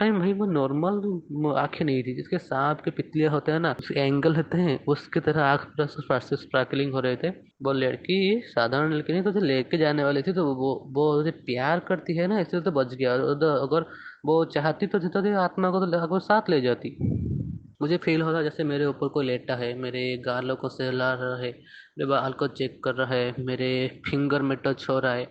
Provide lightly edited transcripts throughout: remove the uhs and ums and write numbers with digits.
Time भाई वो normal आंखें नहीं थी, जिसके सांप के पितलियां होते हैं ना, उसके एंगल होते हैं, उसकी तरह आंख पूरा स्पार्कलिंग हो रहे थे। वो लड़की साधारण लड़की नहीं, तो उसे लेके जाने वाली थी, तो वो उसे प्यार करती है ना, इसलिए तो बच गया। और अगर वो चाहती तो जितना आत्मा को तो लगभग साथ ले जाती। मुझे फील हो रहा है जैसे मेरे ऊपर कोई लेटा है, मेरे गालों को सहला रहा है, मेरे बाल को चेक कर रहा है, मेरे फिंगर में टच हो रहा है।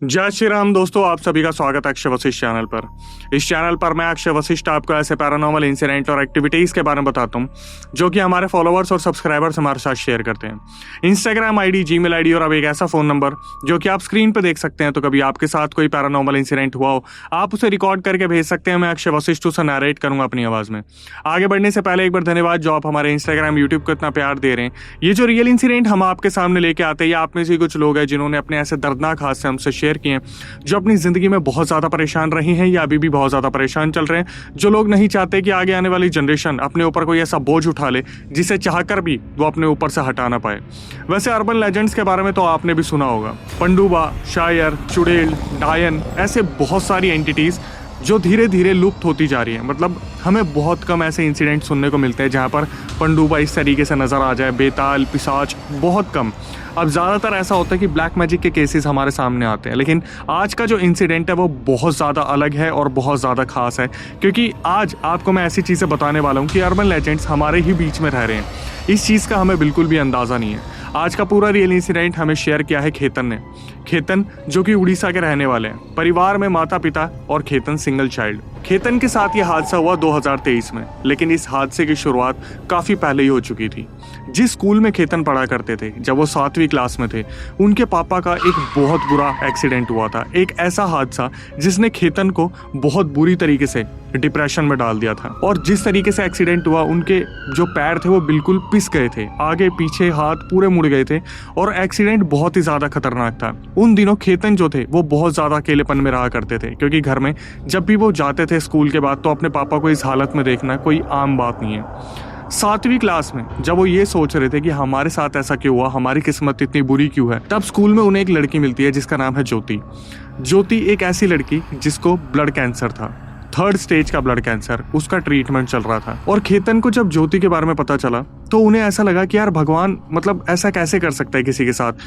जय श्री राम दोस्तों, आप सभी का स्वागत है अक्षय वशिष्ठ चैनल पर। इस चैनल पर मैं अक्षय वशिष्ठ आपको ऐसे पैरानॉर्मल इंसिडेंट और एक्टिविटीज के बारे में बताता हूँ जो कि हमारे फॉलोअर्स और सब्सक्राइबर्स हमारे साथ शेयर करते हैं। इंस्टाग्राम आईडी, जीमेल आईडी और अब एक ऐसा फोन नंबर जो कि आप स्क्रीन पर देख सकते हैं। तो कभी आपके साथ कोई पैरानॉर्मल इंसिडेंट हुआ हो, आप उसे रिकॉर्ड करके भेज सकते हैं। मैं अक्षय वशिष्ठ उसे नरेट करूंगा अपनी आवाज में। आगे बढ़ने से पहले एक बार धन्यवाद जो आप हमारे इंस्टाग्राम, यूट्यूब को इतना प्यार दे रहे हैं। ये जो रियल इंसिडेंट हम आपके सामने लेके आते हैं, या आप में से कुछ लोग हैं जिन्होंने अपने ऐसे दर्दनाक हादसे हमसे शेयर किए, जो अपनी जिंदगी में बहुत ज्यादा परेशान रही हैं या अभी भी बहुत ज्यादा परेशान चल रहे हैं, जो लोग नहीं चाहते कि आगे आने वाली जनरेशन अपने ऊपर कोई ऐसा बोझ उठा ले जिसे चाहकर भी वो अपने ऊपर से हटा ना पाए। वैसे अर्बन लेजेंड्स के बारे में तो आपने भी सुना होगा। पंडुबा, शायर, चुड़ैल, डायन, ऐसे बहुत सारी एंटिटीज जो धीरे धीरे लुप्त होती जा रही है। मतलब हमें बहुत कम ऐसे इंसिडेंट सुनने को मिलते हैं जहाँ पर पंडुबा इस तरीके से नजर आ जाए, बेताल, पिशाच, बहुत कम। अब ज़्यादातर ऐसा होता है कि ब्लैक मैजिक के केसेस हमारे सामने आते हैं, लेकिन आज का जो इंसिडेंट है वो बहुत ज़्यादा अलग है और बहुत ज़्यादा खास है, क्योंकि आज आपको मैं ऐसी चीज़ें बताने वाला हूँ कि अर्बन लेजेंड्स हमारे ही बीच में रह रहे हैं। इस चीज़ का हमें बिल्कुल भी अंदाज़ा नहीं है। आज का पूरा रियल इंसिडेंट हमें शेयर किया है खेतन ने। खेतन जो कि उड़ीसा के रहने वाले हैं, परिवार में माता पिता और खेतन सिंगल चाइल्ड। खेतन के साथ यह हादसा हुआ 2023 में, लेकिन इस हादसे की शुरुआत काफ़ी पहले ही हो चुकी थी। जिस स्कूल में खेतन पढ़ा करते थे, जब वो 7वीं क्लास में थे, उनके पापा का एक बहुत बुरा एक्सीडेंट हुआ था। एक ऐसा हादसा जिसने खेतन को बहुत बुरी तरीके से डिप्रेशन में डाल दिया था। और जिस तरीके से एक्सीडेंट हुआ, उनके जो पैर थे वो बिल्कुल पिस गए थे, आगे पीछे हाथ पूरे मुड़ गए थे, और एक्सीडेंट बहुत ही ज़्यादा खतरनाक था। उन दिनों खेतन जो थे वो बहुत ज़्यादा अकेलेपन में रहा करते थे, क्योंकि घर में जब भी वो जाते थे स्कूल के बाद, तो अपने पापा को इस हालत में देखना कोई आम बात नहीं है। 7वीं क्लास में जब वो ये सोच रहे थे कि हमारे साथ ऐसा क्यों हुआ, हमारी किस्मत इतनी बुरी क्यों है, तब स्कूल में उन्हें एक लड़की मिलती है जिसका नाम है ज्योति। ज्योति एक ऐसी लड़की जिसको ब्लड कैंसर था, 3rd स्टेज का ब्लड कैंसर, उसका ट्रीटमेंट चल रहा था। और खेतन को जब ज्योति के बारे में पता चला तो उन्हें ऐसा लगा कि यार भगवान, मतलब ऐसा कैसे कर सकता है किसी के साथ।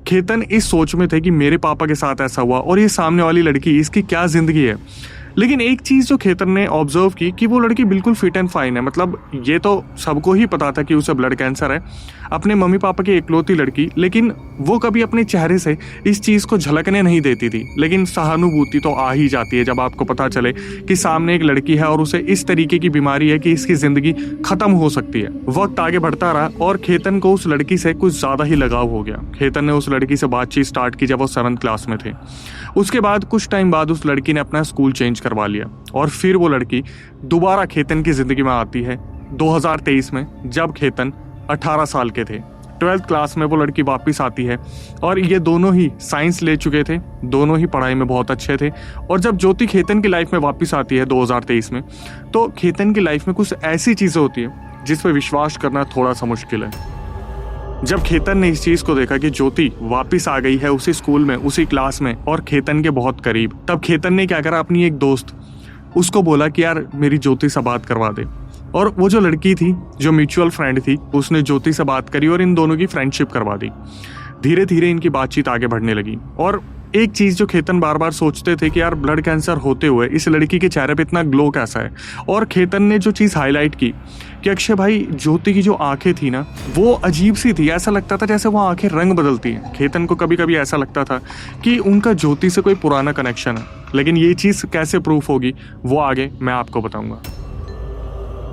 खेतन इस सोच में थे कि मेरे पापा के साथ ऐसा हुआ और ये सामने वाली लड़की, इसकी क्या जिंदगी है। लेकिन एक चीज़ जो खेतन ने ऑब्जर्व की कि वो लड़की बिल्कुल फिट एंड फाइन है। मतलब ये तो सबको ही पता था कि उसे ब्लड कैंसर है, अपने मम्मी पापा की इकलौती लड़की, लेकिन वो कभी अपने चेहरे से इस चीज़ को झलकने नहीं देती थी। लेकिन सहानुभूति तो आ ही जाती है जब आपको पता चले कि सामने एक लड़की है और उसे इस तरीके की बीमारी है कि इसकी ज़िंदगी ख़त्म हो सकती है। वक्त आगे बढ़ता रहा और खेतन को उस लड़की से कुछ ज़्यादा ही लगाव हो गया। खेतन ने उस लड़की से बातचीत स्टार्ट की जब वो 7th क्लास में थे। उसके बाद कुछ टाइम बाद उस लड़की ने अपना स्कूल चेंज करवा लिया, और फिर वो लड़की दोबारा खेतन की जिंदगी में आती है 2023 में, जब खेतन 18 साल के थे। 12th क्लास में वो लड़की वापस आती है, और ये दोनों ही साइंस ले चुके थे, दोनों ही पढ़ाई में बहुत अच्छे थे। और जब ज्योति खेतन की लाइफ में वापस आती है 2023 में, तो खेतन की लाइफ में कुछ ऐसी चीज़ें होती है जिस पर विश्वास करना थोड़ा सा मुश्किल है। जब खेतन ने इस चीज को देखा कि ज्योति वापस आ गई है उसी स्कूल में, उसी क्लास में, और खेतन के बहुत करीब, तब खेतन ने क्या करा, अपनी एक दोस्त उसको बोला कि यार मेरी ज्योति से बात करवा दे। और वो जो लड़की थी, जो म्यूचुअल फ्रेंड थी, उसने ज्योति से बात करी और इन दोनों की फ्रेंडशिप करवा दी। धीरे धीरे इनकी बातचीत आगे बढ़ने लगी। और एक चीज़ जो खेतन बार बार सोचते थे कि यार ब्लड कैंसर होते हुए इस लड़की के चेहरे पे इतना ग्लो कैसा है। और खेतन ने जो चीज़ हाईलाइट की कि अक्षय भाई, ज्योति की जो आंखें थी ना, वो अजीब सी थी। ऐसा लगता था जैसे वो आंखें रंग बदलती हैं। खेतन को कभी कभी ऐसा लगता था कि उनका ज्योति से कोई पुराना कनेक्शन है। लेकिन ये चीज़ कैसे प्रूफ होगी वो आगे मैं आपको बताऊंगा।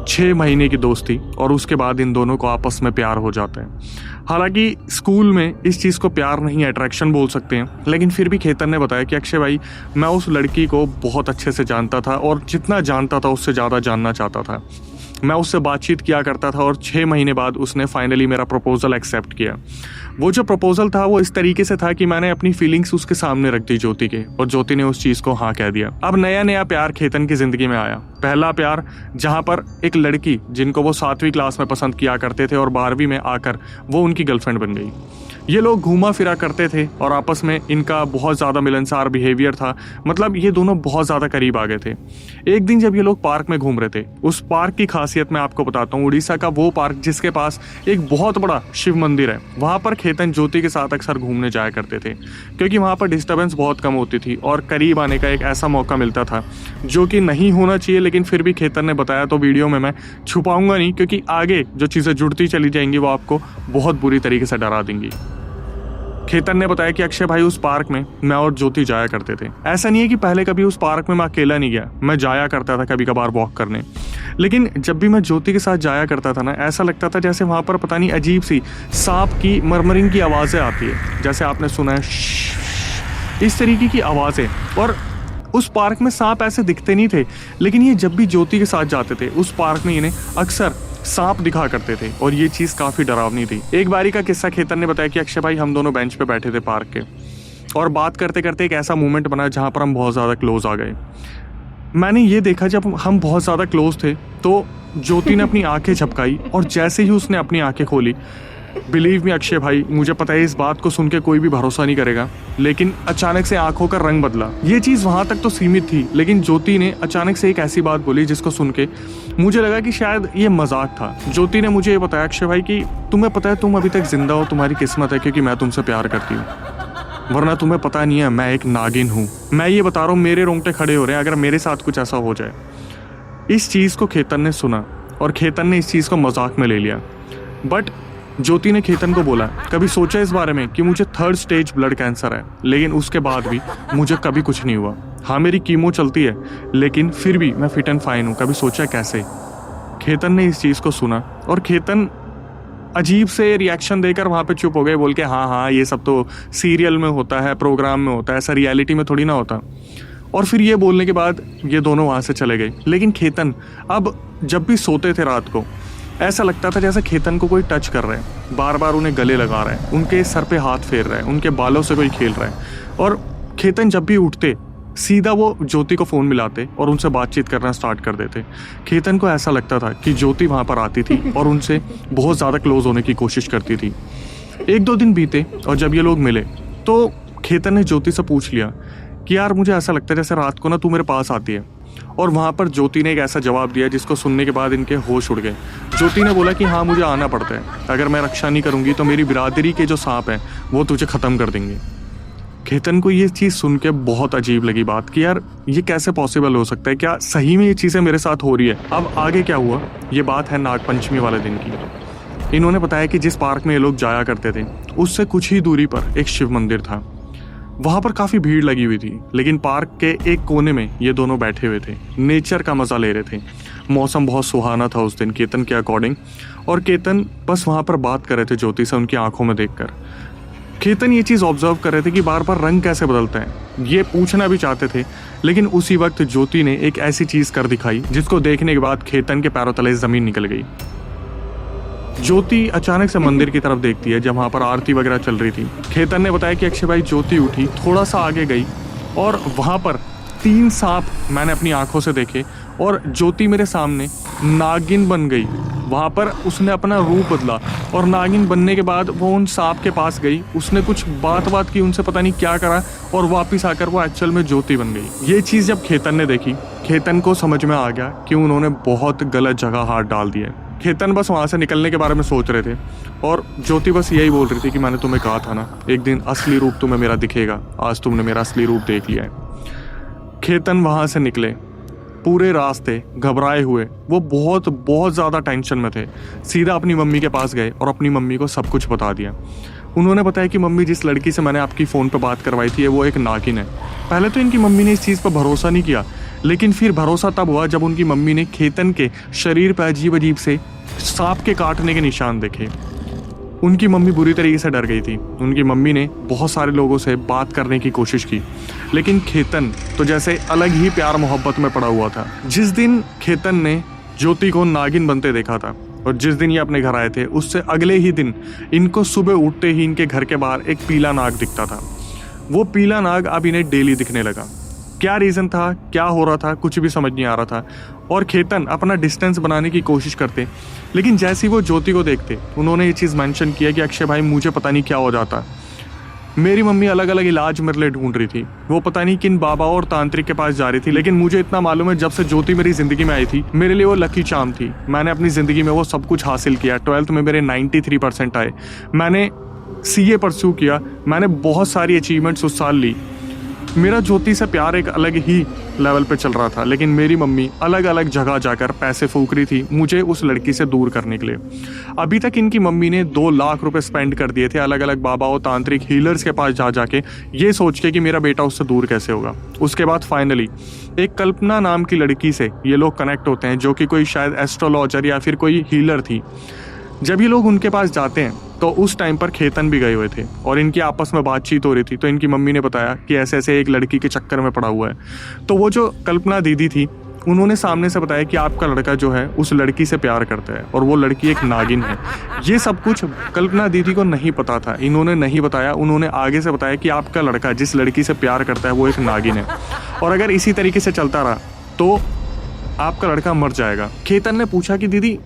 6 महीने की दोस्ती, और उसके बाद इन दोनों को आपस में प्यार हो जाता है। हालांकि स्कूल में इस चीज़ को प्यार नहीं, अट्रैक्शन बोल सकते हैं, लेकिन फिर भी खेतन ने बताया कि अक्षय भाई, मैं उस लड़की को बहुत अच्छे से जानता था, और जितना जानता था उससे ज़्यादा जानना चाहता था। मैं उससे बातचीत किया करता था, और 6 महीने बाद उसने फाइनली मेरा प्रपोजल एक्सेप्ट किया। वो जो प्रपोजल था वो इस तरीके से था कि मैंने अपनी फीलिंग्स उसके सामने रख दी ज्योति के, और ज्योति ने उस चीज़ को हाँ कह दिया। अब नया नया प्यार खेतन की ज़िंदगी में आया। पहला प्यार, जहाँ पर एक लड़की जिनको वो 7वीं क्लास में पसंद किया करते थे और 12वीं में आकर वो उनकी गर्लफ्रेंड बन गई। ये लोग घूमा फिरा करते थे और आपस में इनका बहुत ज़्यादा मिलनसार बिहेवियर था। मतलब ये दोनों बहुत ज़्यादा करीब आ गए थे। एक दिन जब ये लोग पार्क में घूम रहे थे, उस पार्क की खासियत मैं आपको बताता हूँ। उड़ीसा का वो पार्क जिसके पास एक बहुत बड़ा शिव मंदिर है, वहाँ पर खेतन ज्योति के साथ अक्सर घूमने जाया करते थे, क्योंकि वहाँ पर डिस्टर्बेंस बहुत कम होती थी और करीब आने का एक ऐसा मौका मिलता था जो कि नहीं होना चाहिए, लेकिन फिर भी खेतन ने बताया, तो वीडियो में मैं छुपाऊंगा नहीं, क्योंकि आगे जो चीज़ें जुड़ती चली जाएंगी वो आपको बहुत बुरी तरीके से डरा देंगी। खेतन ने बताया कि अक्षय भाई, उस पार्क में मैं और ज्योति जाया करते थे। ऐसा नहीं है कि पहले कभी उस पार्क में मैं अकेला नहीं गया, मैं जाया करता था कभी कभार वॉक करने, लेकिन जब भी मैं ज्योति के साथ जाया करता था ना, ऐसा लगता था जैसे वहाँ पर पता नहीं अजीब सी सांप की मरमरिंग की आवाज़ें आती है, जैसे आपने सुना है इस तरीके की आवाज़ें। और उस पार्क में सांप ऐसे दिखते नहीं थे, लेकिन ये जब भी ज्योति के साथ जाते थे उस पार्क में इन्हें अक्सर सांप दिखा करते थे और ये चीज़ काफ़ी डरावनी थी। एक बारी का किस्सा खेतन ने बताया कि अक्षय भाई, हम दोनों बेंच पे बैठे थे पार्क के, और बात करते करते एक ऐसा मोमेंट बना जहाँ पर हम बहुत ज़्यादा क्लोज आ गए। मैंने ये देखा, जब हम बहुत ज़्यादा क्लोज थे तो ज्योति ने अपनी आंखें झपकाई, और जैसे ही उसने अपनी आंखें खोली, बिलीव मी अक्षय भाई, मुझे पता है इस बात को सुन के कोई भी भरोसा नहीं करेगा, लेकिन अचानक से आंखों का रंग बदला। ये चीज़ वहाँ तक तो सीमित थी, लेकिन ज्योति ने अचानक से एक ऐसी बात बोली जिसको सुन के मुझे लगा कि शायद ये मजाक था। ज्योति ने मुझे ये बताया, अक्षय भाई, कि तुम्हें पता है तुम अभी तक जिंदा हो, तुम्हारी किस्मत है, क्योंकि मैं तुमसे प्यार करती हूँ, वरना तुम्हें पता नहीं है मैं एक नागिन हूँ। मैं ये बता रहा हूँ, मेरे रोंगटे खड़े हो रहे हैं अगर मेरे साथ कुछ ऐसा हो जाए। इस चीज़ को खेतन ने सुना और खेतन ने इस चीज़ को मजाक में ले लिया। बट ज्योति ने खेतन को बोला, कभी सोचा इस बारे में कि मुझे 3rd स्टेज ब्लड कैंसर है, लेकिन उसके बाद भी मुझे कभी कुछ नहीं हुआ। हाँ, मेरी कीमो चलती है, लेकिन फिर भी मैं फिट एंड फाइन हूँ। कभी सोचा कैसे? खेतन ने इस चीज़ को सुना और खेतन अजीब से रिएक्शन देकर वहाँ पे चुप हो गए, बोल के हाँ हाँ ये सब तो सीरियल में होता है, प्रोग्राम में होता है, ऐसा रियलिटी में थोड़ी ना होता। और फिर ये बोलने के बाद ये दोनों वहाँ से चले गए। लेकिन खेतन अब जब भी सोते थे रात को, ऐसा लगता था जैसे खेतन को कोई टच कर रहा है, बार बार उन्हें गले लगा रहा है, उनके सर पे हाथ फेर रहा है, उनके बालों से कोई खेल रहा है। और खेतन जब भी उठते सीधा वो ज्योति को फ़ोन मिलाते और उनसे बातचीत करना स्टार्ट कर देते। खेतन को ऐसा लगता था कि ज्योति वहाँ पर आती थी और उनसे बहुत ज़्यादा क्लोज होने की कोशिश करती थी। 1-2 दिन बीते और जब ये लोग मिले तो खेतन ने ज्योति से पूछ लिया कि यार, मुझे ऐसा लगता है जैसे रात को ना तू मेरे पास आती है। और वहाँ पर ज्योति ने एक ऐसा जवाब दिया जिसको सुनने के बाद इनके होश उड़ गए। ज्योति ने बोला कि हाँ, मुझे आना पड़ता है, अगर मैं रक्षा नहीं करूँगी तो मेरी बिरादरी के जो सांप हैं वो तुझे ख़त्म कर देंगे। खेतन को ये चीज़ सुन के बहुत अजीब लगी बात, कि यार ये कैसे पॉसिबल हो सकता है, क्या सही में ये चीज़ें मेरे साथ हो रही है। अब आगे क्या हुआ, ये बात है नागपंचमी वाले दिन की। इन्होंने बताया कि जिस पार्क में ये लोग जाया करते थे उससे कुछ ही दूरी पर एक शिव मंदिर था। वहाँ पर काफ़ी भीड़ लगी हुई थी, लेकिन पार्क के एक कोने में ये दोनों बैठे हुए थे, नेचर का मज़ा ले रहे थे। मौसम बहुत सुहाना था उस दिन केतन के अकॉर्डिंग, और केतन बस वहाँ पर बात कर रहे थे ज्योति से, उनकी आंखों में देखकर। केतन ये चीज़ ऑब्जर्व कर रहे थे कि बार बार रंग कैसे बदलता है, ये पूछना भी चाहते थे, लेकिन उसी वक्त ज्योति ने एक ऐसी चीज़ कर दिखाई जिसको देखने के बाद केतन के पैरों तले ज़मीन निकल गई। ज्योति अचानक से मंदिर की तरफ देखती है जब वहाँ पर आरती वगैरह चल रही थी। खेतन ने बताया कि अक्षय भाई, ज्योति उठी, थोड़ा सा आगे गई और वहाँ पर 3 सांप मैंने अपनी आंखों से देखे और ज्योति मेरे सामने नागिन बन गई। वहाँ पर उसने अपना रूप बदला और नागिन बनने के बाद वो उन सांप के पास गई, उसने कुछ बात की, उनसे पता नहीं क्या करा और वापस आकर वो एक्चुअल में ज्योति बन गई। ये चीज़ जब खेतन ने देखी, खेतन को समझ में आ गया कि उन्होंने बहुत गलत जगह हाथ डाल दिया। खेतन बस वहाँ से निकलने के बारे में सोच रहे थे और ज्योति बस यही बोल रही थी कि मैंने तुम्हें कहा था ना, एक दिन असली रूप तुम्हें मेरा दिखेगा, आज तुमने मेरा असली रूप देख लिया है। खेतन वहाँ से निकले, पूरे रास्ते घबराए हुए, वो बहुत ज़्यादा टेंशन में थे। सीधा अपनी मम्मी के पास गए और अपनी मम्मी को सब कुछ बता दिया। उन्होंने बताया कि मम्मी, जिस लड़की से मैंने आपकी फ़ोन पर बात करवाई थी वो एक नागिन है। पहले तो इनकी मम्मी ने इस चीज़ पर भरोसा नहीं किया, लेकिन फिर भरोसा तब हुआ जब उनकी मम्मी ने खेतन के शरीर पर अजीब से सांप के काटने के निशान देखे। उनकी मम्मी बुरी तरीके से डर गई थी। उनकी मम्मी ने बहुत सारे लोगों से बात करने की कोशिश की, लेकिन खेतन तो जैसे अलग ही प्यार मोहब्बत में पड़ा हुआ था। जिस दिन खेतन ने ज्योति को नागिन बनते देखा था और जिस दिन ये अपने घर आए थे, उससे अगले ही दिन इनको सुबह उठते ही इनके घर के बाहर एक पीला नाग दिखता था। वो पीला नाग अब इन्हें डेली दिखने लगा। क्या रीज़न था, क्या हो रहा था, कुछ भी समझ नहीं आ रहा था। और खेतन अपना डिस्टेंस बनाने की कोशिश करते, लेकिन जैसे ही वो ज्योति को देखते उन्होंने ये चीज़ मेंशन किया कि अक्षय भाई मुझे पता नहीं क्या हो जाता। मेरी मम्मी अलग अलग इलाज मेरे लिए ढूंढ रही थी, वो पता नहीं किन बाबा और तांत्रिक के पास जा रही थी, लेकिन मुझे इतना मालूम है जब से ज्योति मेरी ज़िंदगी में आई थी मेरे लिए वो लकी चार्म थी। मैंने अपनी ज़िंदगी में वो सब कुछ हासिल किया। 12th में मेरे 93% आए। मैंने CA परस्यू किया। मैंने बहुत सारी अचीवमेंट्स उस साल ली। मेरा ज्योति से प्यार एक अलग ही लेवल पे चल रहा था, लेकिन मेरी मम्मी अलग अलग जगह जाकर पैसे फूक रही थी मुझे उस लड़की से दूर करने के लिए। अभी तक इनकी मम्मी ने 2 लाख रुपए स्पेंड कर दिए थे अलग अलग बाबा और तांत्रिक हीलर्स के पास जा जाके, ये सोच के कि मेरा बेटा उससे दूर कैसे होगा। उसके बाद फाइनली एक कल्पना नाम की लड़की से ये लोग कनेक्ट होते हैं, जो कि कोई शायद एस्ट्रोलॉजर या फिर कोई हीलर थी। जब ये लोग उनके पास जाते हैं तो उस टाइम पर खेतन भी गए हुए थे और इनकी आपस में बातचीत हो रही थी। तो इनकी मम्मी ने बताया कि ऐसे ऐसे एक लड़की के चक्कर में पड़ा हुआ है। तो वो जो कल्पना दीदी थी उन्होंने सामने से बताया कि आपका लड़का जो है उस लड़की से प्यार करता है और वो लड़की एक नागिन है। ये सब कुछ कल्पना दीदी को नहीं पता था, इन्होंने नहीं बताया। उन्होंने आगे से बताया कि आपका लड़का जिस लड़की से प्यार करता है वो एक नागिन है और अगर इसी तरीके से चलता रहा तो आपका लड़का मर जाएगा। खेतन ने पूछा कि दीदी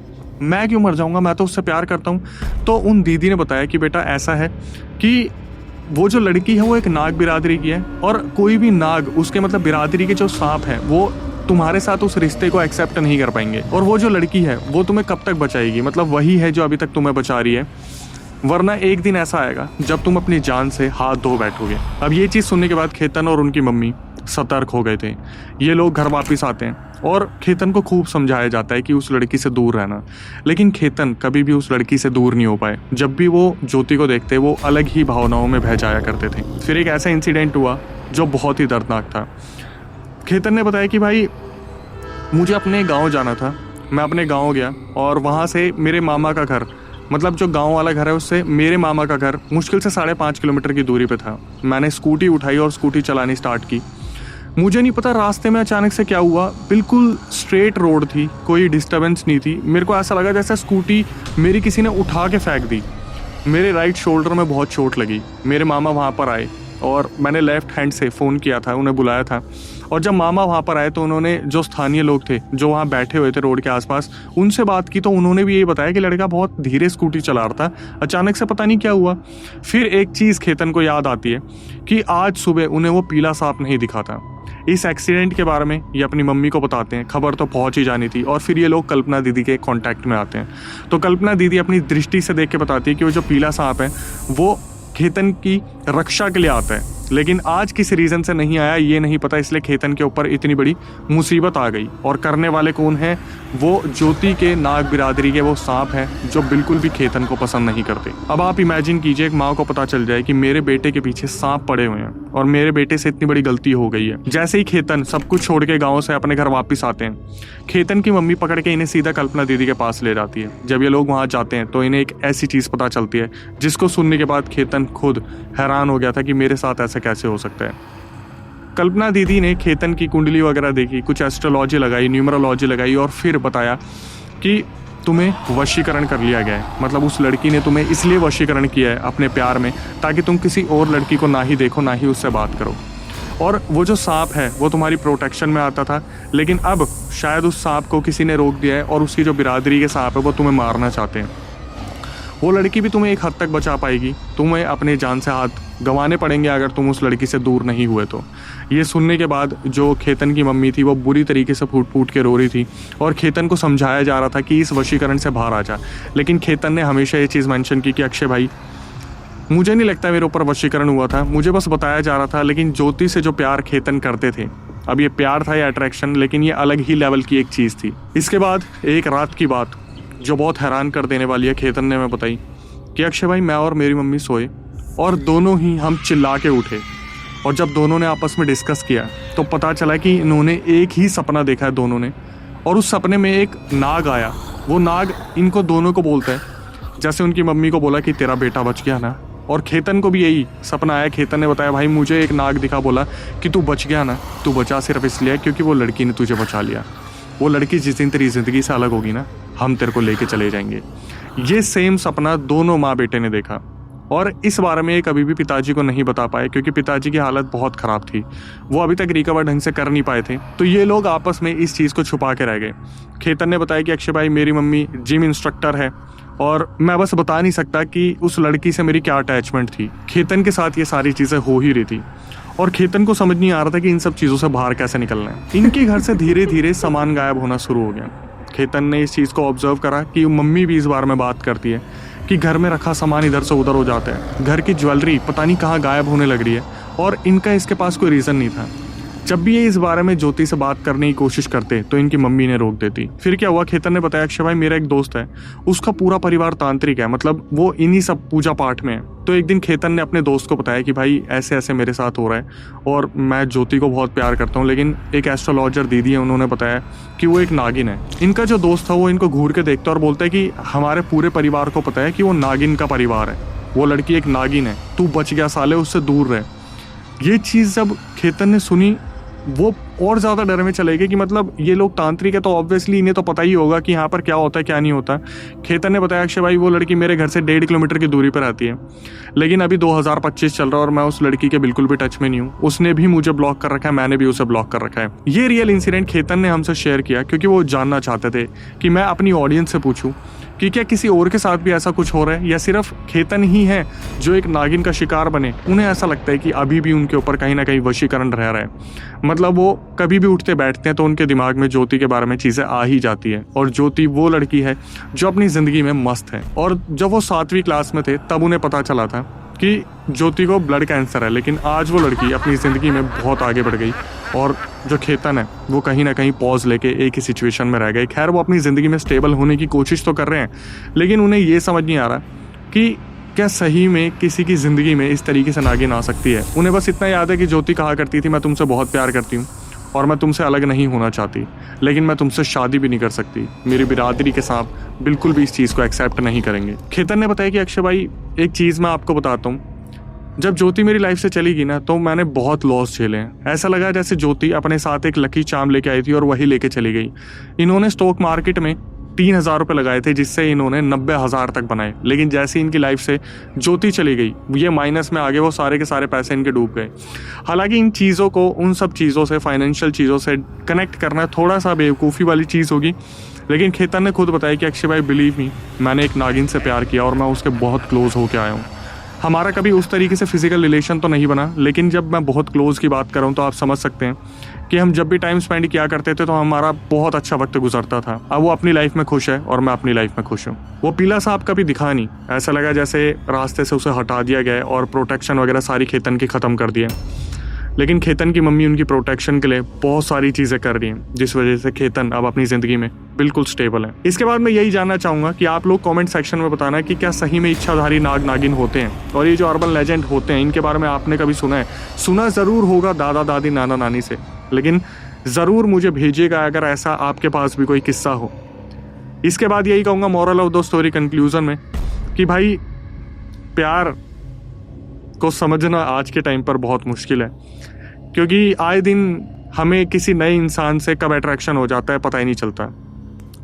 मैं क्यों मर जाऊंगा, मैं तो उससे प्यार करता हूँ। तो उन दीदी ने बताया कि बेटा ऐसा है कि वो जो लड़की है वो एक नाग बिरादरी की है और कोई भी नाग उसके मतलब बिरादरी के जो सांप हैं वो तुम्हारे साथ उस रिश्ते को एक्सेप्ट नहीं कर पाएंगे। और वो जो लड़की है वो तुम्हें कब तक बचाएगी, मतलब वही है जो अभी तक तुम्हें बचा रही है, वरना एक दिन ऐसा आएगा जब तुम अपनी जान से हाथ धो बैठोगे। अब ये चीज़ सुनने के बाद खेतन और उनकी मम्मी सतर्क हो गए थे। ये लोग घर वापस आते हैं और खेतन को खूब समझाया जाता है कि उस लड़की से दूर रहना, लेकिन खेतन कभी भी उस लड़की से दूर नहीं हो पाए। जब भी वो ज्योति को देखते वो अलग ही भावनाओं में बह जाया करते थे। फिर एक ऐसा इंसिडेंट हुआ जो बहुत ही दर्दनाक था। खेतन ने बताया कि भाई मुझे अपने गाँव जाना था। मैं अपने गाँव गया और वहाँ से मेरे मामा का घर, मतलब जो गांव वाला घर है उससे मेरे मामा का घर मुश्किल से 5.5 किलोमीटर की दूरी पे था। मैंने स्कूटी उठाई और स्कूटी चलानी स्टार्ट की। मुझे नहीं पता रास्ते में अचानक से क्या हुआ, बिल्कुल स्ट्रेट रोड थी, कोई डिस्टर्बेंस नहीं थी। मेरे को ऐसा लगा जैसे स्कूटी मेरी किसी ने उठा के फेंक दी। मेरे राइट शोल्डर में बहुत चोट लगी। मेरे मामा वहाँ पर आए और मैंने लेफ़्ट हैंड से फ़ोन किया था, उन्हें बुलाया था। और जब मामा वहाँ पर आए तो उन्होंने जो स्थानीय लोग थे जो वहाँ बैठे हुए थे रोड के आसपास उनसे बात की, तो उन्होंने भी ये बताया कि लड़का बहुत धीरे स्कूटी चला रहा था, अचानक से पता नहीं क्या हुआ। फिर एक चीज़ खेतन को याद आती है कि आज सुबह उन्हें वो पीला सांप नहीं दिखा था। इस एक्सीडेंट के बारे में ये अपनी मम्मी को बताते हैं, खबर तो पहुंच ही जानी थी। और फिर ये लोग कल्पना दीदी के कांटेक्ट में आते हैं। तो कल्पना दीदी अपनी दृष्टि से देख के बताती है कि वो जो पीला सांप है वो खेतन की रक्षा के लिए आता है, लेकिन आज किस रीज़न से नहीं आया ये नहीं पता, इसलिए खेतन के ऊपर इतनी बड़ी मुसीबत आ गई। और करने वाले कौन हैं? वो ज्योति के नाग बिरादरी के वो सांप हैं जो बिल्कुल भी खेतन को पसंद नहीं करते। अब आप इमेजिन कीजिए एक माँ को पता चल जाए कि मेरे बेटे के पीछे सांप पड़े हुए हैं और मेरे बेटे से इतनी बड़ी गलती हो गई है। जैसे ही खेतन सब कुछ छोड़ के गाँव से अपने घर वापस आते हैं, खेतन की मम्मी पकड़ के इन्हें सीधा कल्पना दीदी के पास ले जाती है। जब ये लोग वहाँ जाते हैं तो इन्हें एक ऐसी चीज़ पता चलती है जिसको सुनने के बाद खेतन खुद हैरान हो गया था कि मेरे साथ ऐसा कैसे हो सकता है। कल्पना दीदी ने खेतन की कुंडली वगैरह देखी, कुछ एस्ट्रोलॉजी लगाई, न्यूमरोलॉजी लगाई और फिर बताया कि तुम्हें वशीकरण कर लिया गया है। मतलब उस लड़की ने तुम्हें इसलिए वशीकरण किया है अपने प्यार में ताकि तुम किसी और लड़की को ना ही देखो ना ही उससे बात करो। और वो जो सांप है वो तुम्हारी प्रोटेक्शन में आता था, लेकिन अब शायद उस सांप को किसी ने रोक दिया है और उसकी जो बिरादरी के सांप है वो तुम्हें मारना चाहते हैं। वो लड़की भी तुम्हें एक हद तक बचा पाएगी, तुम्हें अपने जान से हाथ गंवाने पड़ेंगे अगर तुम उस लड़की से दूर नहीं हुए तो। ये सुनने के बाद जो खेतन की मम्मी थी वो बुरी तरीके से फूट फूट के रो रही थी और खेतन को समझाया जा रहा था कि इस वशीकरण से बाहर आ जा। लेकिन खेतन ने हमेशा ये चीज़ मेंशन की कि अक्षय भाई मुझे नहीं लगता मेरे ऊपर वशीकरण हुआ था, मुझे बस बताया जा रहा था। लेकिन ज्योति से जो प्यार खेतन करते थे, अब ये प्यार था या अट्रैक्शन, लेकिन ये अलग ही लेवल की एक चीज़ थी। इसके बाद एक रात की बात जो बहुत हैरान कर देने वाली है खेतन ने हमें बताई कि अक्षय भाई मैं और मेरी मम्मी सोए और दोनों ही हम चिल्ला के उठे। और जब दोनों ने आपस में डिस्कस किया तो पता चला कि इन्होंने एक ही सपना देखा है दोनों ने। और उस सपने में एक नाग आया, वो नाग इनको दोनों को बोलता है, जैसे उनकी मम्मी को बोला कि तेरा बेटा बच गया ना। और खेतन को भी यही सपना आया। खेतन ने बताया भाई मुझे एक नाग दिखा, बोला कि तू बच गया ना, तू बचा सिर्फ इसलिए क्योंकि वो लड़की ने तुझे बचा लिया। वो लड़की जिस दिन तेरी ज़िंदगी से अलग होगी ना, हम तेरे को लेके चले जाएंगे। ये सेम सपना दोनों माँ बेटे ने देखा और इस बारे में ये कभी भी पिताजी को नहीं बता पाए क्योंकि पिताजी की हालत बहुत ख़राब थी, वो अभी तक रिकवर ढंग से कर नहीं पाए थे। तो ये लोग आपस में इस चीज़ को छुपा के रह गए। खेतन ने बताया कि अक्षय भाई मेरी मम्मी जिम इंस्ट्रक्टर है और मैं बस बता नहीं सकता कि उस लड़की से मेरी क्या अटैचमेंट थी। खेतन के साथ ये सारी चीज़ें हो ही रही थी और खेतन को समझ नहीं आ रहा था कि इन सब चीज़ों से बाहर कैसे निकलना है। इनके घर से धीरे धीरे सामान गायब होना शुरू हो गया। खेतन ने इस चीज़ को ऑब्जर्व करा कि मम्मी भी इस बारे में बात करती है कि घर में रखा सामान इधर से उधर हो जाता है, घर की ज्वेलरी पता नहीं कहाँ गायब होने लग रही है और इनका इसके पास कोई रीज़न नहीं था। जब भी ये इस बारे में ज्योति से बात करने की कोशिश करते तो इनकी मम्मी ने रोक देती। फिर क्या हुआ, खेतन ने बताया अक्षय भाई मेरा एक दोस्त है, उसका पूरा परिवार तांत्रिक है, मतलब वो इन्हीं सब पूजा पाठ में है। तो एक दिन खेतन ने अपने दोस्त को बताया कि भाई ऐसे ऐसे मेरे साथ हो रहा है और मैं ज्योति को बहुत प्यार करता हूँ, लेकिन एक एस्ट्रोलॉजर दीदी है, उन्होंने बताया कि वो एक नागिन है। इनका जो दोस्त था वो इनको घूर के देखता है और बोलता है कि हमारे पूरे परिवार को पता है कि वो नागिन का परिवार है, वो लड़की एक नागिन है, तू बच गया साले, उससे दूर रहे। ये चीज़ जब खेतन ने सुनी वो और ज़्यादा डर में चले गए कि मतलब ये लोग तांत्रिक है तो ऑब्वियसली इन्हें तो पता ही होगा कि यहाँ पर क्या होता है क्या नहीं होता। खेतन ने बताया अक्षय भाई वो लड़की मेरे घर से 1.5 किलोमीटर की दूरी पर आती है, लेकिन अभी 2025 चल रहा है और मैं उस लड़की के बिल्कुल भी टच में नहीं हूँ। उसने भी मुझे ब्लॉक कर रखा है, मैंने भी उसे ब्लॉक कर रखा है। ये रियल इंसिडेंट खेतन ने हमसे शेयर किया क्योंकि वो जानना चाहते थे कि मैं अपनी ऑडियंस से पूछूं कि क्या किसी और के साथ भी ऐसा कुछ हो रहा है या सिर्फ खेतन ही है जो एक नागिन का शिकार बने। उन्हें ऐसा लगता है कि अभी भी उनके ऊपर कहीं ना कहीं वशीकरण रह रहा है, मतलब वो कभी भी उठते बैठते हैं तो उनके दिमाग में ज्योति के बारे में चीज़ें आ ही जाती है। और ज्योति वो लड़की है जो अपनी ज़िंदगी में मस्त है। और जब वो 7वीं क्लास में थे तब उन्हें पता चला था कि ज्योति को ब्लड कैंसर है, लेकिन आज वो लड़की अपनी ज़िंदगी में बहुत आगे बढ़ गई और जो खेतन है वो कहीं ना कहीं पॉज लेके एक ही सिचुएशन में रह गए। खैर वो अपनी ज़िंदगी में स्टेबल होने की कोशिश तो कर रहे हैं, लेकिन उन्हें ये समझ नहीं आ रहा कि क्या सही में किसी की ज़िंदगी में इस तरीके से नागिन आ सकती है। उन्हें बस इतना याद है कि ज्योति कहा करती थी मैं तुमसे बहुत प्यार करती हूँ और मैं तुमसे अलग नहीं होना चाहती, लेकिन मैं तुमसे शादी भी नहीं कर सकती। मेरी बिरादरी के सांप बिल्कुल भी इस चीज़ को एक्सेप्ट नहीं करेंगे। खेतन ने बताया कि अक्षय भाई एक चीज़ मैं आपको बताता हूँ, जब ज्योति मेरी लाइफ से चली गई ना तो मैंने बहुत लॉस झेले हैं। ऐसा लगा जैसे ज्योति अपने साथ एक लकी चार्म लेके आई थी और वही लेके चली गई। इन्होंने स्टॉक मार्केट में 3,000 रुपये लगाए थे जिससे इन्होंने 90,000 तक बनाए, लेकिन जैसे इनकी लाइफ से ज्योति चली गई ये माइनस में आ गए, वो सारे के सारे पैसे इनके डूब गए। हालांकि इन चीज़ों को उन सब चीज़ों से फाइनेंशियल चीज़ों से कनेक्ट करना थोड़ा सा बेवकूफ़ी वाली चीज़ होगी, लेकिन खेतन ने खुद बताया कि अक्षय भाई बिलीव मी मैंने एक नागिन से प्यार किया और मैं उसके बहुत क्लोज होके आया हूँ। हमारा कभी उस तरीके से फिजिकल रिलेशन तो नहीं बना, लेकिन जब मैं बहुत क्लोज की बात कर रहा हूँ तो आप समझ सकते हैं कि हम जब भी टाइम स्पेंड किया करते थे तो हमारा बहुत अच्छा वक्त गुजरता था। अब वो अपनी लाइफ में खुश है और मैं अपनी लाइफ में खुश हूँ। वो पीला सांप कभी दिखा नहीं, ऐसा लगा जैसे रास्ते से उसे हटा दिया गया और प्रोटेक्शन वगैरह सारी खेतन की ख़त्म कर दी है। लेकिन खेतन की मम्मी उनकी प्रोटेक्शन के लिए बहुत सारी चीज़ें कर रही हैं जिस वजह से खेतन अब अपनी ज़िंदगी में बिल्कुल स्टेबल है। इसके बाद मैं यही जानना चाहूँगा कि आप लोग कमेंट सेक्शन में बताना कि क्या सही में इच्छाधारी नाग नागिन होते हैं और ये जो अर्बन लेजेंड होते हैं इनके बारे में आपने कभी सुना है? सुना ज़रूर होगा दादा दादी नाना नानी से, लेकिन ज़रूर मुझे भेजिएगा अगर ऐसा आपके पास भी कोई किस्सा हो। इसके बाद यही कहूँगा moral of the story conclusion में कि भाई प्यार को समझना आज के टाइम पर बहुत मुश्किल है, क्योंकि आए दिन हमें किसी नए इंसान से कब अट्रैक्शन हो जाता है पता ही नहीं चलता।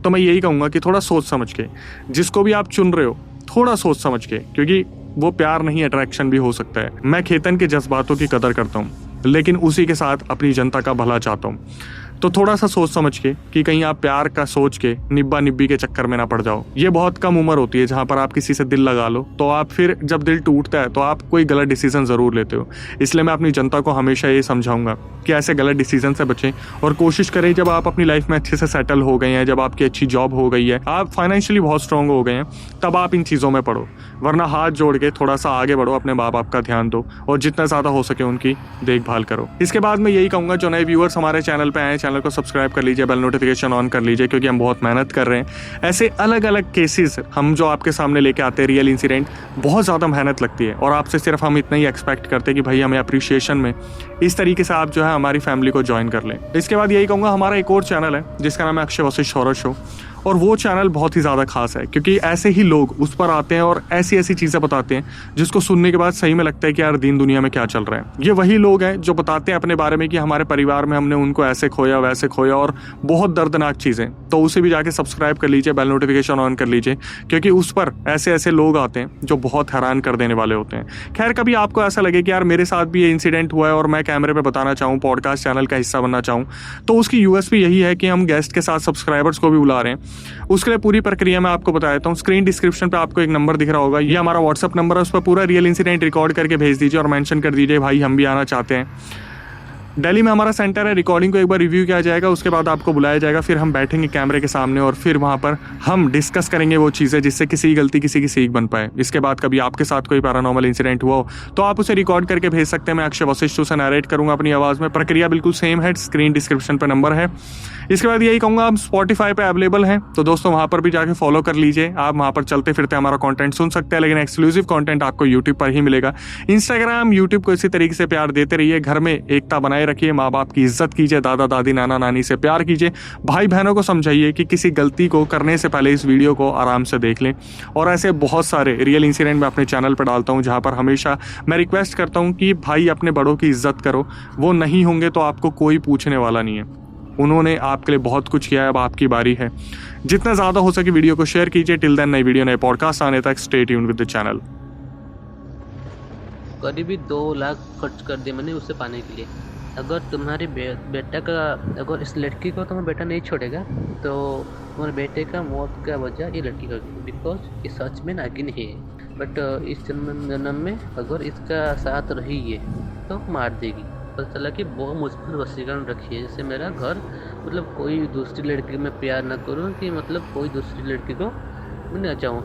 तो मैं यही कहूँगा कि थोड़ा सोच समझ के जिसको भी आप चुन रहे हो थोड़ा सोच समझ के, क्योंकि वो प्यार नहीं अट्रैक्शन भी हो सकता है। मैं खेतन के जज्बातों की कदर करता हूँ, लेकिन उसी के साथ अपनी जनता का भला चाहता हूँ। तो थोड़ा सा सोच समझ के कि कहीं आप प्यार का सोच के निब्बा निब्बी के चक्कर में ना पड़ जाओ। ये बहुत कम उम्र होती है जहाँ पर आप किसी से दिल लगा लो, तो आप फिर जब दिल टूटता है तो आप कोई गलत डिसीजन ज़रूर लेते हो। इसलिए मैं अपनी जनता को हमेशा ये समझाऊंगा कि ऐसे गलत डिसीजन से बचें और कोशिश करें जब आप अपनी लाइफ में अच्छे से सेटल हो गए हैं, जब आपकी अच्छी जॉब हो गई है, आप फाइनेंशियली बहुत स्ट्रांग हो गए हैं, तब आप इन चीज़ों में पढ़ो। वरना हाथ जोड़ के थोड़ा सा आगे बढ़ो, अपने माँ बाप का ध्यान दो और जितना ज़्यादा हो सके उनकी देखभाल करो। इसके बाद मैं यही कहूँगा जो नए व्यूअर्स हमारे चैनल पे आए चैनल को सब्सक्राइब कर लीजिए, बेल नोटिफिकेशन ऑन कर लीजिए, क्योंकि हम बहुत मेहनत कर रहे हैं। ऐसे अलग अलग केसेस हम जो आपके सामने लेके आते हैं, रियल इंसिडेंट, बहुत ज़्यादा मेहनत लगती है और आपसे सिर्फ हम इतना ही एक्सपेक्ट करते हैं कि भाई हमें अप्रिशिएशन में इस तरीके से आप जो है हमारी फैमिली को ज्वाइन कर लें। इसके बाद यही कहूँगा हमारा एक और चैनल है जिसका नाम है अक्षय वशिष्ठ हॉरर शो, और वो चैनल बहुत ही ज़्यादा खास है क्योंकि ऐसे ही लोग उस पर आते हैं और ऐसी ऐसी चीज़ें बताते हैं जिसको सुनने के बाद सही में लगता है कि यार दीन दुनिया में क्या चल रहा है। ये वही लोग हैं जो बताते हैं अपने बारे में कि हमारे परिवार में हमने उनको ऐसे खोया वैसे खोया और बहुत दर्दनाक चीज़ें। तो उसे भी जाके सब्सक्राइब कर लीजिए, बेल नोटिफिकेशन ऑन कर लीजिए, क्योंकि उस पर ऐसे ऐसे लोग आते हैं जो बहुत हैरान कर देने वाले होते हैं। खैर, कभी आपको ऐसा लगे कि यार मेरे साथ भी ये इंसिडेंट हुआ है और मैं कैमरे पे बताना चाहूँ, पॉडकास्ट चैनल का हिस्सा बनना चाहूँ, तो उसकी यूएसपी यही है कि हम गेस्ट के साथ सब्सक्राइबर्स को भी बुला रहे हैं। उसके लिए पूरी प्रक्रिया मैं आपको बता देता हूँ। स्क्रीन डिस्क्रिप्शन पे आपको एक नंबर दिख रहा होगा, ये हमारा व्हाट्सअप नंबर है। उस पर पूरा रियल इंसिडेंट रिकॉर्ड करके भेज दीजिए और मेंशन कर दीजिए भाई हम भी आना चाहते हैं। दिल्ली में हमारा सेंटर है, रिकॉर्डिंग को एक बार रिव्यू किया जाएगा, उसके बाद आपको बुलाया जाएगा, फिर हम बैठेंगे कैमरे के सामने और फिर वहाँ पर हम डिस्कस करेंगे वो चीज़ें जिससे किसी की गलती किसी की सीख बन पाए। इसके बाद कभी आपके साथ कोई पैरानॉर्मल इंसिडेंट हुआ हो तो आप उसे रिकॉर्ड करके भेज सकते हैं। मैं अक्षय वशिष्ठ उसे नरेट करूँगा अपनी आवाज़ में। प्रक्रिया बिल्कुल सेम है, स्क्रीन डिस्क्रिप्शन पर नंबर है। इसके बाद यही कहूँगा, हम स्पॉटिफाई पे अवेलेबल हैं, तो दोस्तों वहाँ पर भी जाके फॉलो कर लीजिए। आप वहाँ पर चलते फिरते हमारा कंटेंट सुन सकते हैं, लेकिन एक्सक्लूसिव कंटेंट आपको यूट्यूब पर ही मिलेगा। इंस्टाग्राम, यूट्यूब को इसी तरीके से प्यार देते रहिए। घर में एकता बनाए रखिए, माँ बाप की इज्जत कीजिए, दादा दादी नाना नानी से प्यार कीजिए, भाई बहनों को समझाइए कि किसी गलती को करने से पहले इस वीडियो को आराम से देख लें। और ऐसे बहुत सारे रियल इंसिडेंट मैं अपने चैनल पर डालता हूँ जहाँ पर हमेशा मैं रिक्वेस्ट करता हूँ कि भाई अपने बड़ों की इज्जत करो। वो नहीं होंगे तो आपको कोई पूछने वाला नहीं है। उन्होंने आपके लिए बहुत कुछ किया है, अब आपकी बारी है। जितना ज़्यादा हो सके वीडियो को शेयर कीजिए। टिल देन नई वीडियो नए पॉडकास्ट आने तक stay tuned with the channel. करीबी 2 लाख खर्च कर दिए मैंने उसे पाने के लिए। अगर तुम्हारे बेटा का, अगर इस लड़की को तुम्हारा बेटा नहीं छोड़ेगा तो तुम्हारे बेटे का मौत का वजह ये लड़की होगी, बिकॉज ये सच में नागिन है। बट इस जन्म में अगर इसका साथ रही है तो मार देगी। पता चला कि वो मुझ पर वशीकरण रखी है, जैसे मेरा घर, मतलब कोई दूसरी लड़की में प्यार ना करूँ, कि मतलब कोई दूसरी लड़की को मैं ना चाहूँ।